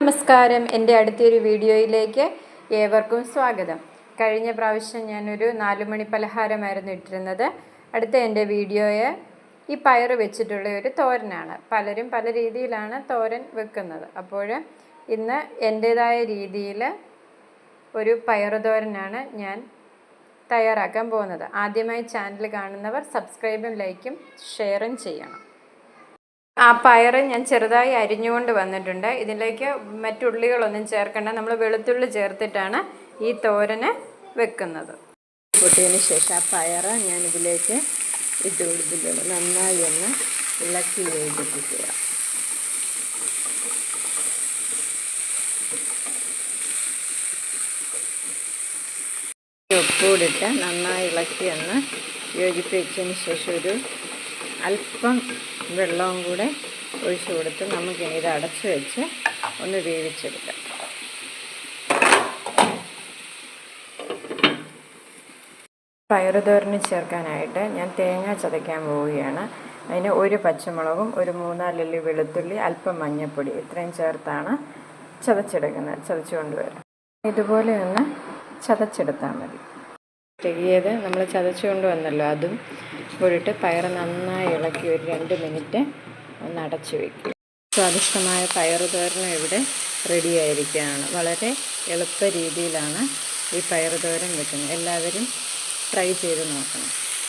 നമസ്കാരം. എൻ്റെ അടുത്തൊരു വീഡിയോയിലേക്ക് ഏവർക്കും സ്വാഗതം. കഴിഞ്ഞ പ്രാവശ്യം ഞാനൊരു 4 മണി പലഹാരമായിരുന്നു ഇട്ടിരുന്നത്. അടുത്ത എൻ്റെ വീഡിയോയെ ഈ പയർ വെച്ചിട്ടുള്ള ഒരു തോരനാണ്. പലരും പല രീതിയിലാണ് തോരൻ വെക്കുന്നത്. അപ്പോൾ ഇന്ന് എൻ്റേതായ രീതിയിൽ ഒരു പയർ തോരനാണ് ഞാൻ തയ്യാറാക്കാൻ പോകുന്നത്. ആദ്യമായി ചാനൽ കാണുന്നവർ സബ്സ്ക്രൈബും ലൈക്കും ഷെയറും ചെയ്യണം. ആ പയർ ഞാൻ ചെറുതായി അരിഞ്ഞുകൊണ്ട് വന്നിട്ടുണ്ട്. ഇതിലേക്ക് മറ്റുള്ളികളൊന്നും ചേർക്കേണ്ട, നമ്മൾ വെളുത്തുള്ളി ചേർത്തിട്ടാണ് ഈ തോരന് വെക്കുന്നത്. പൊട്ടിയതിന് ശേഷം ആ പയർ ഞാനിതിലേക്ക് ഇട്ട് കൊടുത്തിട്ടുണ്ട്. നന്നായി ഒന്ന് ഇളക്കി യോജിപ്പിക്കുക. ഉപ്പൂടിട്ട് നന്നായി ഇളക്കി ഒന്ന് യോജിപ്പിച്ചതിന് ശേഷം ഒരു അല്പം വെള്ളവും കൂടെ ഒഴിച്ചു കൊടുത്ത് നമുക്കിനി ഇത് അടച്ചു വെച്ച് ഒന്ന് വേവിച്ചെടുക്കാം. പയറുതോരന് ചേർക്കാനായിട്ട് ഞാൻ തേങ്ങ ചതയ്ക്കാൻ പോവുകയാണ്. അതിന് ഒരു പച്ചമുളകും ഒരു 3-4 അല്ലി വെളുത്തുള്ളി, അല്പം മഞ്ഞൾപ്പൊടി, ഇത്രയും ചേർത്താണ് ചതച്ചു കൊണ്ടുവരാം. ഇതുപോലെ ഒന്ന് ചതച്ചെടുത്താൽ മതി. ചെകിയത് നമ്മൾ ചതച്ചു കൊണ്ടുവന്നല്ലോ, അതും കൂടിയിട്ട് പയർ നന്നായി ഇളക്കി ഒരു 2 മിനിറ്റ് ഒന്ന് അടച്ചു വയ്ക്കുക. സ്വാദിഷ്ടമായ പയർ തോരൻ ഇവിടെ റെഡിയായിരിക്കുകയാണ്. വളരെ എളുപ്പ രീതിയിലാണ് ഈ പയർ തോരൻ വെക്കുന്നത്. എല്ലാവരും ട്രൈ ചെയ്ത് നോക്കണം.